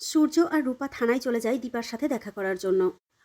সূর্য আর রূপা থানায় চলে যায় দীপার সাথে দেখা করার জন্য।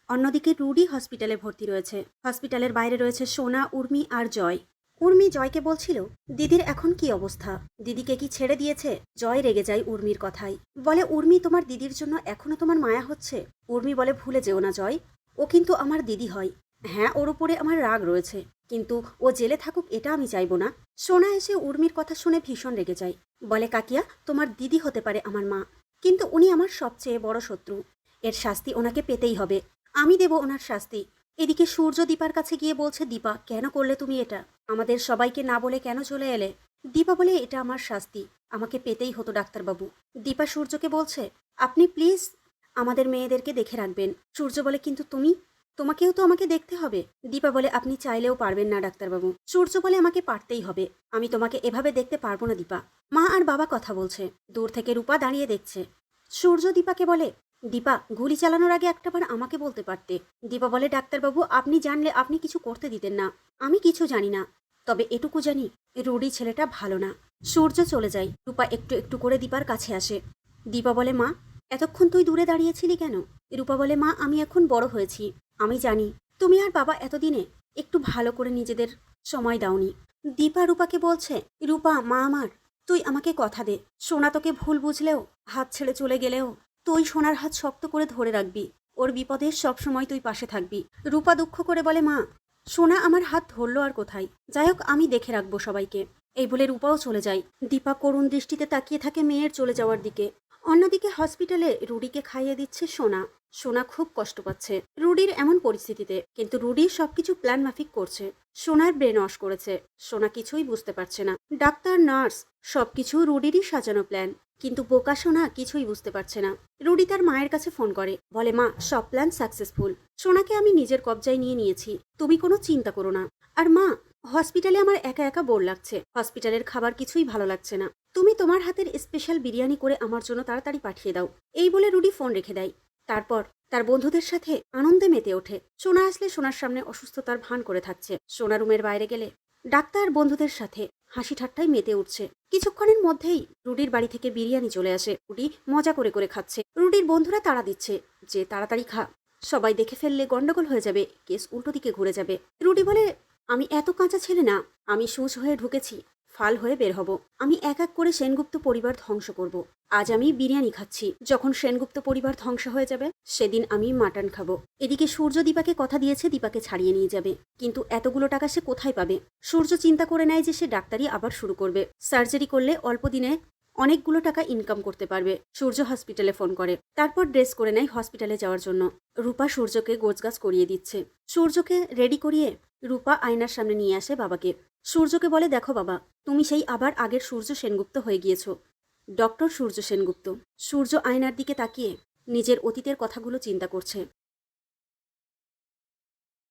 অন্যদিকে রুডি হসপিটালে ভর্তি রয়েছে। হসপিটালের বাইরে রয়েছে সোনা, উর্মি আর জয়। উর্মি জয়কে বলছিল দিদির এখন কি অবস্থা, দিদিকে কি ছেড়ে দিয়েছে। জয় রেগে যায় উর্মির কথায়, বলে উর্মি তোমার দিদির জন্য এখনো তোমার মায়া হচ্ছে। উর্মি বলে ভুলে যেও না জয়, ও কিন্তু আমার দিদি হয়। হ্যাঁ, ওর উপরে আমার রাগ রয়েছে, কিন্তু ও জেলে থাকুক এটা আমি চাইবো না। সোনা এসে উর্মির কথা শুনে ভীষণ রেগে যায়, বলে কাকিয়া তোমার দিদি হতে পারে আমার মা, কিন্তু উনি আমার সবচেয়ে বড় শত্রু। এর শাস্তি ওনাকে পেতেই হবে, আমি দেব ওনার শাস্তি। এদিকে সূর্য দীপার কাছে গিয়ে বলছে দীপা কেন করলে তুমি এটা, আমাদের সবাইকে না বলে কেন চলে এলে। দীপা বলে এটা আমার শাস্তি, আমাকে পেতেই হতো ডাক্তারবাবু। দীপা সূর্যকে বলছে আপনি প্লিজ আমাদের মেয়েদেরকে দেখে রাখবেন। সূর্য বলে কিন্তু তোমাকেও তো আমাকে দেখতে হবে। দীপা বলে আপনি চাইলেও পারবেন না ডাক্তারবাবু। সূর্য বলে আমাকে পারতেই হবে, আমি তোমাকে এভাবে দেখতে পারবো না দীপা। মা আর বাবা কথা বলছে, দূর থেকে রূপা দাঁড়িয়ে দেখছে। সূর্য দীপাকে বলে দীপা গুলি চালানোর আগে একটাবার আমাকে বলতে পারতে। দীপা বলে ডাক্তারবাবু আপনি জানলে আপনি কিছু করতে দিতেন না। আমি কিছু জানি না, তবে এটুকু জানি রুডি ছেলেটা ভালো না। সূর্য চলে যায়, রূপা একটু একটু করে দীপার কাছে আসে। দীপা বলে মা এতক্ষণ তুই দূরে দাঁড়িয়েছিলি কেন। রূপা বলে মা আমি এখন বড় হয়েছি, আমি জানি তুমি আর বাবা এতদিনে একটু ভালো করে নিজেদের সময় দাওনি। দীপা রূপাকে বলছে রূপা মা আমার, তুই আমাকে কথা দে, সোনা তোকে ভুল বুঝলেও হাত ছেড়ে চলে গেলেও তুই সোনার হাত শক্ত করে ধরে রাখবি, ওর বিপদে সবসময় তুই পাশে থাকবি। রূপা দুঃখ করে বলে মা সোনা আমার হাত ধরলো আর কোথায়, যাই হোক আমি দেখে রাখবো সবাইকে। এই বলে রূপাও চলে যায়। দীপা করুণ দৃষ্টিতে তাকিয়ে থাকে মেয়ের চলে যাওয়ার দিকে। অন্যদিকে হসপিটালে রুডিকে খাইয়ে দিচ্ছে সোনা। সোনা খুব কষ্ট পাচ্ছে রুডির এমন পরিস্থিতিতে, কিন্তু রুডি সবকিছু প্ল্যান মাফিক করছে। সোনার ব্রেন ওয়াশ করেছে, সোনা কিছুই বুঝতে পারছে না। ডাক্তার নার্স সবকিছু রুডিরই সাজানো প্ল্যান, কিন্তু বোকা সোনা কিছুই বুঝতে পারছে না। রুডি তার মায়ের কাছে ফোন করে, বলে মা সব প্ল্যান সাকসেসফুল, সোনাকে আমি নিজের কবজায় নিয়ে নিয়েছি, তুমি কোনো চিন্তা করো না। আর মা হসপিটালে আমার একা একা বোর লাগছে, হসপিটালের খাবার কিছুই ভালো লাগছে না, তুমি তোমার হাতের স্পেশাল বিরিয়ানি করে আমার জন্য তাড়াতাড়ি পাঠিয়ে দাও। এই বলে রুডি ফোন রেখে দেয়। তারপর তার বন্ধুদের সাথে আনন্দে মেতে ওঠে। সোনা আসলে সোনার সামনে অসুস্থতার ভান করে থাকছে। সোনা রুমের বাইরে গেলে ডাক্তার বন্ধুদের সাথে হাসি ঠাট্টায় মেতে উঠছে। কিছুক্ষণের মধ্যেই রুডির বাড়ি থেকে বিরিয়ানি চলে আসে। রুডি মজা করে করে খাচ্ছে। রুডির বন্ধুরা তাড়া দিচ্ছে যে তাড়াতাড়ি খা, সবাই দেখে ফেললে গন্ডগোল হয়ে যাবে, কেস উল্টো দিকে ঘুরে যাবে। রুডি বলে আমি এত কাঁচা ছেলে না, আমি সূচ হয়ে ঢুকেছি, ফাল হয়ে বের হব। আমি এক এক করে সেনগুপ্ত পরিবার ধ্বংস করব। আজ আমি বিরিয়ানি খাচ্ছি, যখন সেনগুপ্ত পরিবার ধ্বংস হয়ে যাবে সেদিন আমি মাটন খাবো। এদিকে সূর্য দীপাকে কথা দিয়েছে দীপাকে ছাড়িয়ে নিয়ে যাবে, কিন্তু এতগুলো টাকা সে কোথায় পাবে। সূর্য চিন্তা করে নেয় যে সে ডাক্তারি আবার শুরু করবে, সার্জারি করলে অল্প দিনে অনেকগুলো টাকা ইনকাম করতে পারবে। সূর্য হসপিটালে ফোন করে, তারপর ড্রেস করে নেয় হসপিটালে যাওয়ার জন্য। রূপা সূর্যকে গোছগাছ করিয়ে দিচ্ছে। সূর্যকে রেডি করিয়ে রূপা আয়নার সামনে নিয়ে আসে বাবাকে। সূর্যকে বলে দেখো বাবা, তুমি সেই আবার আগের সূর্য সেনগুপ্ত হয়ে গিয়েছো, ডক্টর সূর্য সেনগুপ্ত। সূর্য আয়নার দিকে তাকিয়ে নিজের অতীতের কথাগুলো চিন্তা করছে।